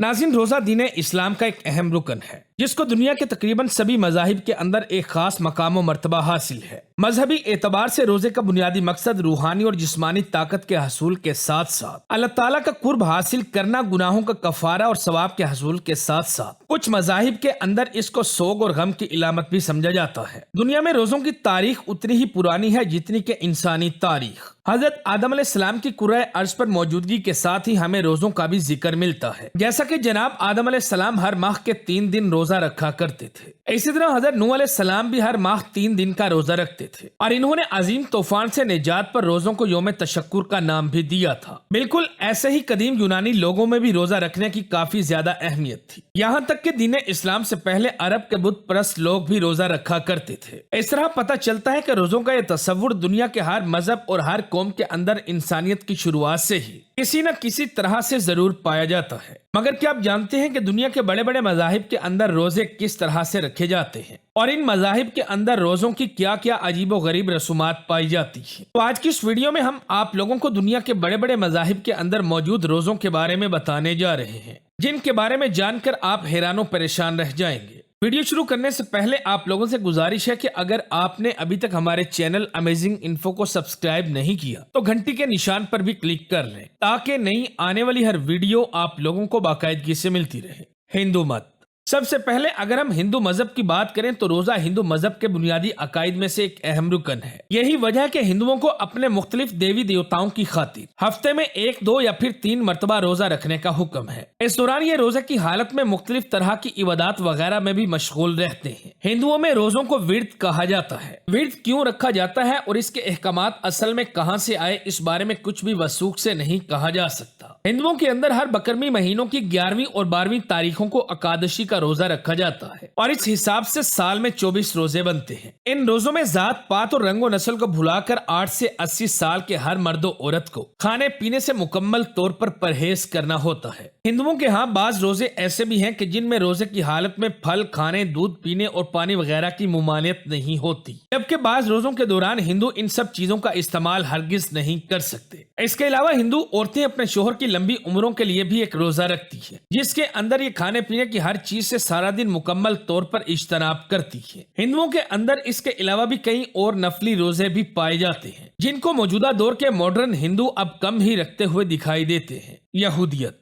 नाज़रीन, रोज़ा दीन इस्लाम का एक अहम रुकन है जिसको दुनिया के तकरीबन सभी मज़ाहिब के अंदर एक खास मकाम व मर्तबा हासिल है। मजहबी एतबार से रोजे का बुनियादी मकसद रूहानी और जिस्मानी ताकत के हसूल के साथ साथ अल्लाह ताला का कुर्ब हासिल करना, गुनाहों का कफारा और सवाब के हसूल के साथ साथ कुछ मज़ाहिब के अंदर इसको सोग और गम की इलामत भी समझा जाता है। दुनिया में रोजों की तारीख उतनी ही पुरानी है जितनी के इंसानी तारीख। हजरत आदम अलैहिस्सलाम की कुर्रा अर्श पर मौजूदगी के साथ ही हमें रोजों का भी जिक्र मिलता है। जैसा कि जनाब आदम अलैहिस्सलाम हर माह के 3 दिन रोजा रखा करते थे, इसी तरह हजरत नूह अलैहिस्सलाम भी हर माह 3 दिन का रोजा रखते थे और इन्होंने अजीम तूफान से निजात पर रोजों को यौम तशक्कुर का नाम भी दिया था। बिल्कुल ऐसे ही कदीम यूनानी लोगों में भी रोजा रखने की काफी ज्यादा अहमियत थी। यहाँ तक कि दीन इस्लाम से पहले अरब के बुत परस्त लोग भी रोजा रखा करते थे। इस तरह पता चलता है कि रोजों का यह तस्वुर दुनिया के हर मजहब और हर कौम के अंदर इंसानियत की शुरुआत से ही किसी न किसी तरह से जरूर पाया जाता है। मगर क्या आप जानते हैं कि दुनिया के बड़े बड़े मजाहिब के अंदर रोजे किस तरह से रखे जाते हैं और इन मजाहिब के अंदर रोजों की क्या क्या अजीबो गरीब रसूमात पाई जाती है। तो आज की इस वीडियो में हम आप लोगों को दुनिया के बड़े बड़े मजाहिब के अंदर मौजूद रोजों के बारे में बताने जा रहे हैं, जिनके बारे में जानकर आप हैरानो परेशान रह जाएंगे। वीडियो शुरू करने से पहले आप लोगों से गुजारिश है कि अगर आपने अभी तक हमारे चैनल अमेजिंग इन्फो को सब्सक्राइब नहीं किया तो घंटी के निशान पर भी क्लिक कर लें ताकि नई आने वाली हर वीडियो आप लोगों को बाकायदगी से मिलती रहे। हिंदू मत। सबसे पहले अगर हम हिंदू मजहब की बात करें तो रोजा हिंदू मजहब के बुनियादी अकायद में से एक अहम रुकन है। यही वजह है कि हिंदुओं को अपने मुख्तलिफ देवी देवताओं की खातिर हफ्ते में 1, 2 या फिर 3 मरतबा रोजा रखने का हुक्म है। इस दौरान ये रोजे की हालत में मुख्तलिफ तरह की इबादत वगैरह में भी मशगूल रहते हैं। हिंदुओं में रोजों को विर्द कहा जाता है। विर्द क्यों रखा जाता है और इसके अहकामात असल में कहाँ से आए, इस बारे में कुछ भी वसूख से नहीं कहा जा सकता। हिंदुओं के अंदर हर बकरमी महीनों की 11वीं और 12वीं तारीखों को अकादशी का रोजा रखा जाता है और इस हिसाब से साल में 24 रोजे बनते हैं। इन रोजों में जात पात और रंगो नस्ल को भुलाकर 8 से 80 साल के हर मर्द और औरत को खाने पीने से मुकम्मल तौर पर परहेज करना होता है। हिंदुओं के यहाँ बाज रोजे ऐसे भी हैं कि जिनमें रोजे की हालत में फल खाने, दूध पीने और पानी वगैरह की मुमानियत नहीं होती, जबकि बाज रोजों के दौरान हिंदू इन सब चीजों का इस्तेमाल हरगिज नहीं कर सकते। इसके अलावा हिंदू औरतें अपने शोहर की लंबी उम्रों के लिए भी एक रोजा रखती है, जिसके अंदर ये खाने पीने की हर चीज से सारा दिन मुकम्मल तौर पर इज्तनाब करती है। हिंदुओं के अंदर इसके अलावा भी कई और नफली रोजे भी पाए जाते हैं, जिनको मौजूदा दौर के मॉडर्न हिंदू अब कम ही रखते हुए दिखाई देते हैं। यहूदियत।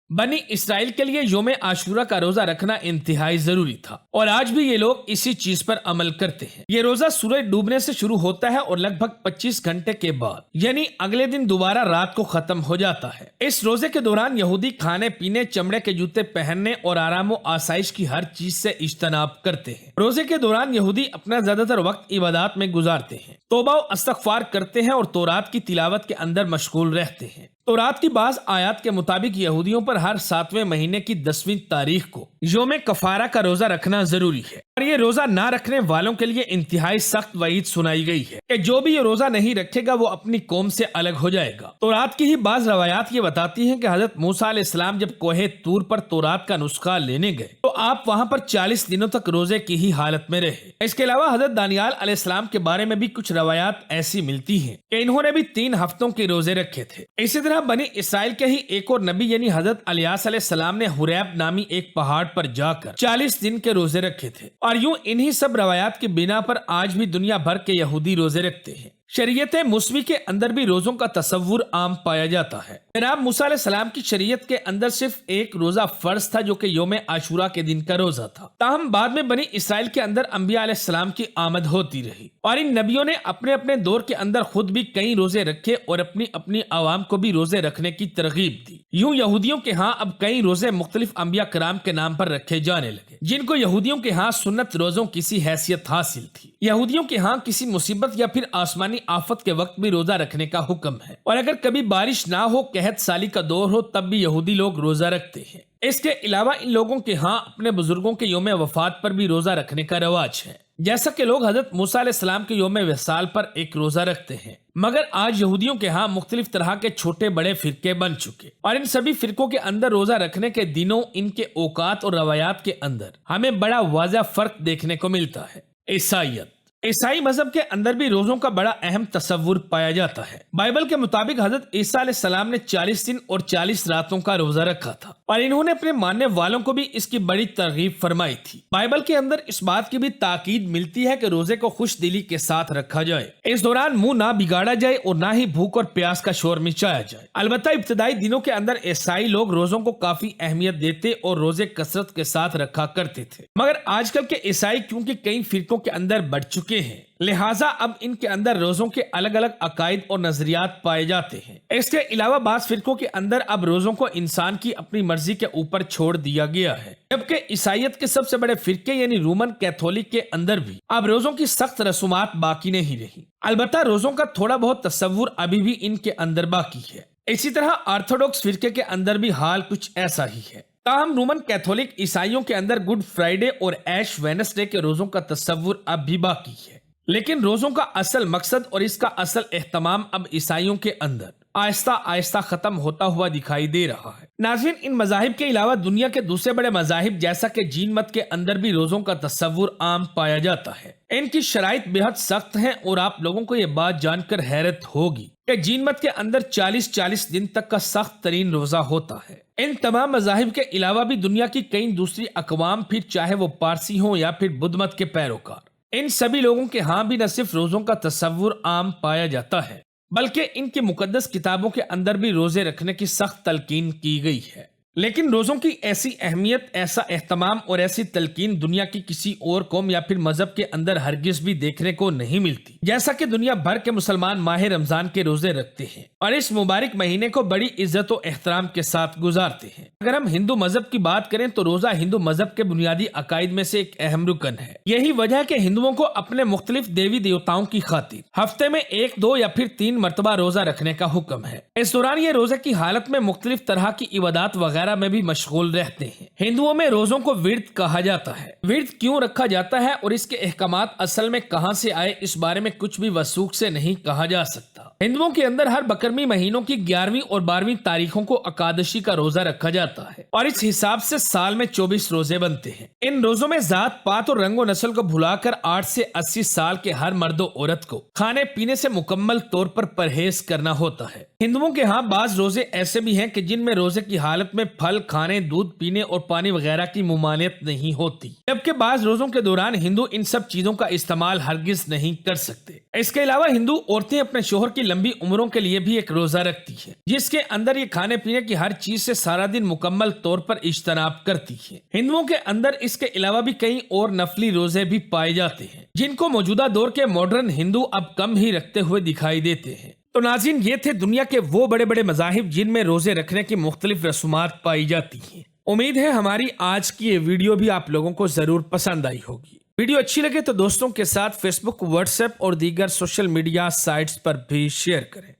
बनी इसराइल के लिए यौम आशूरा का रोजा रखना इंतहाई जरूरी था और आज भी ये लोग इसी चीज पर अमल करते हैं। ये रोजा सूरज डूबने से शुरू होता है और लगभग 25 घंटे के बाद यानी अगले दिन दोबारा रात को खत्म हो जाता है। इस रोजे के दौरान यहूदी खाने पीने, चमड़े के जूते पहनने और आराम व आसाइश की हर चीज से इज्तनाब करते हैं। रोजे के दौरान यहूदी अपना ज्यादातर वक्त इबादत में गुजारते हैं, तौबा व इस्तगफार करते हैं और तौरात की तिलावत के अंदर मशगूल रहते हैं। तौरात की बाज आयत के मुताबिक यहूदियों पर हर 7वें महीने की 10वीं तारीख को यौम कफारा का रोजा रखना जरूरी है और ये रोजा ना रखने वालों के लिए इंतहाई सख्त वईद सुनाई गई है कि जो भी ये रोजा नहीं रखेगा वो अपनी कौम से अलग हो जाएगा। तौरात की ही बाज रवायात ये बताती हैं कि हजरत मूसा अलैहिस्सलाम जब कोहे तूर पर तौरात का नुस्खा लेने गए तो आप वहाँ पर 40 दिनों तक रोजे की ही हालत में रहे। इसके अलावा हजरत दानियाल अलैहिस्सलाम के बारे में भी कुछ रवायात ऐसी मिलती हैं कि इन्होंने भी 3 हफ्तों के रोजे रखे थे। इसी तरह बनी इसराइल के ही एक और नबी यानी हजरत इलियास अलैहिस्सलाम ने हुरैब नामी एक पहाड़ पर जाकर 40 दिन के रोजे रखे थे और यूं इन्हीं सब रवायात की बिना पर आज भी दुनिया भर के यहूदी रोजे रखते हैं। शरीयत मुस्वी के अंदर भी रोजों का तस्वुर आम पाया जाता है। जनाब मूसा अलैहिस्सलाम की शरीयत के अंदर सिर्फ एक रोजा फर्ज था जो कि यौम आशूरा के दिन का रोजा था। ताहम बाद में बनी इसराइल के अंदर अंबिया अलैहिस्सलाम की आमद होती रही और इन नबियों ने अपने अपने दौर के अंदर खुद भी कई रोजे रखे और अपनी अपनी आवाम को भी रोजे रखने की तरगीब दी। यूं यहूदियों के यहाँ अब कई रोजे मुख्तलिफ अंबिया कराम के नाम पर रखे जाने लगे, जिनको यहूदियों के यहाँ सुन्नत रोजों की सी हैसियत हासिल थी। यहूदियों के यहाँ किसी मुसीबत या फिर आसमानी आफत के वक्त भी रोजा रखने का हुक्म है और अगर कभी बारिश ना हो, कहत साली का दौर हो, तब भी यहूदी लोग रोजा रखते हैं। इसके अलावा इन लोगों के यहाँ अपने बुजुर्गों के यौम वफात पर भी रोजा रखने का रवाज है, जैसा कि लोग हजरत मूसा अलैहिस्सलाम के यौम विसाल पर एक रोजा रखते हैं। मगर आज यहूदियों के यहाँ मुख्तलिफ तरह के छोटे बड़े फिरके बन चुके और इन सभी फिरकों के अंदर रोजा रखने के दिनों, इनके औकात और रवायात के अंदर हमें बड़ा वाज़ह फर्क देखने को मिलता है। ईसाईयत। ईसाई मजहब के अंदर भी रोजों का बड़ा अहम तस्वुर पाया जाता है। बाइबल के मुताबिक हजरत ईसा अलैहिस्सलाम ने 40 दिन और 40 रातों का रोजा रखा था और इन्होंने अपने मानने वालों को भी इसकी बड़ी तरगीब फरमाई थी। बाइबल के अंदर इस बात की भी ताकीद मिलती है कि रोजे को खुश दिली के साथ रखा जाए, इस दौरान मुंह ना बिगाड़ा जाए और ना ही भूख और प्यास का शोर मचाया जाए। अलबत्ता इब्तदाई दिनों के अंदर ईसाई लोग रोजों को काफी अहमियत देते और रोजे कसरत के साथ रखा करते थे, मगर आजकल के ईसाई क्योंकि कई फिरकों के अंदर बढ़ चुके हैं, लिहाजा अब इनके अंदर रोजों के अलग अलग अकायद और नजरियात पाए जाते हैं। इसके अलावा बास फिरकों के अंदर अब रोजों को इंसान की अपनी मर्जी के ऊपर छोड़ दिया गया है, जबकि ईसाइयत के सबसे बड़े फिरके यानी रोमन कैथोलिक के अंदर भी अब रोजों की सख्त रसूमात बाकी नहीं रही। अलबत्ता रोजों का थोड़ा बहुत तस्वुर अभी भी इनके अंदर बाकी है। इसी तरह ऑर्थोडॉक्स फिरके के अंदर भी हाल कुछ ऐसा ही है। ताहम रोमन कैथोलिक ईसाइयों के अंदर गुड फ्राइडे और ऐश वेडनेसडे के रोजों का तस्वुर अब भी बाकी है, लेकिन रोजों का असल मकसद और इसका असल एहतमाम अब ईसाइयों के अंदर आहिस्ता आहिस्ता खत्म होता हुआ दिखाई दे रहा है। नाज़रीन, इन मजाहिब के अलावा दुनिया के दूसरे बड़े मजाहिब जैसा कि जीन मत के अंदर भी रोजों का तस्वुर आम पाया जाता है। इनकी शराइत बेहद सख्त हैं और आप लोगों को ये बात जानकर हैरत होगी कि जीन मत के अंदर 40-40 दिन तक का सख्त तरीन रोजा होता है। इन तमाम मजाहिब के अलावा भी दुनिया की कई दूसरी अकवाम, फिर चाहे वो पारसी हो या फिर बुद्ध मत के पैरोकार, इन सभी लोगों के यहाँ भी न सिर्फ रोजों का तस्वुर आम पाया जाता है, बल्कि इनकी मुकद्दस किताबों के अंदर भी रोजे रखने की सख्त तलकीन की गई है। लेकिन रोजों की ऐसी अहमियत, ऐसा एहतमाम और ऐसी तलकीन दुनिया की किसी और कौम या फिर मजहब के अंदर हरगिज भी देखने को नहीं मिलती। जैसा कि दुनिया भर के मुसलमान माह रमजान के रोजे रखते हैं और इस मुबारक महीने को बड़ी इज्जत और एहतराम के साथ गुजारते हैं। अगर हम हिंदू मजहब की बात करें तो रोजा हिंदू मजहब के बुनियादी अकायद में से एक अहम रुकन है। यही वजह है कि हिंदुओं को अपने मुख्तलिफ देवी देवताओं की खातिर हफ्ते में 1, 2 या फिर 3 मरतबा रोजा रखने का हुक्म है। इस दौरान ये रोजे की हालत में मुख्तलिफ तरह की इबादत वगैरह में भी मशगूल रहते हैं। हिंदुओं में रोजों को विर्द कहा जाता है। विर्द क्यों रखा जाता है और इसके अहकामात असल में कहां से आए, इस बारे में कुछ भी वसूख से नहीं कहा जा सकता। हिंदुओं के अंदर हर बकरमी महीनों की 11वीं और 12वीं तारीखों को अकादशी का रोजा रखा जाता है और इस हिसाब से साल में 24 रोजे बनते हैं। इन रोजों में जात पात और रंगो नस्ल को भुलाकर 8 से 80 साल के हर मर्द औरत को खाने पीने से मुकम्मल तौर पर परहेज करना होता है। हिंदुओं के यहाँ बाज रोजे ऐसे भी हैं कि जिनमें रोजे की हालत में फल खाने, दूध पीने और पानी वगैरह की मुमानियत नहीं होती, जबकि बाज रोजों के दौरान हिंदू इन सब चीजों का इस्तेमाल हरगिज नहीं कर सकते। इसके अलावा हिंदू औरतें अपने शोहर की लंबी उम्रों के लिए भी एक रोजा रखती है, जिसके अंदर ये खाने पीने की हर चीज से सारा दिन मुकम्मल तौर पर इज्तनाब करती है। हिंदुओं के अंदर इसके अलावा भी कई और नफली रोजे भी पाए जाते हैं, जिनको मौजूदा दौर के मॉडर्न हिंदू अब कम ही रखते हुए दिखाई देते हैं। तो नाज़रीन, ये थे दुनिया के वो बड़े बड़े मजाहिब जिनमें रोजे रखने की मुख्तलिफ रसूमात पाई जाती हैं। उम्मीद है हमारी आज की ये वीडियो भी आप लोगों को जरूर पसंद आई होगी। वीडियो अच्छी लगे तो दोस्तों के साथ फेसबुक, व्हाट्सएप और दीगर सोशल मीडिया साइट्स पर भी शेयर करें।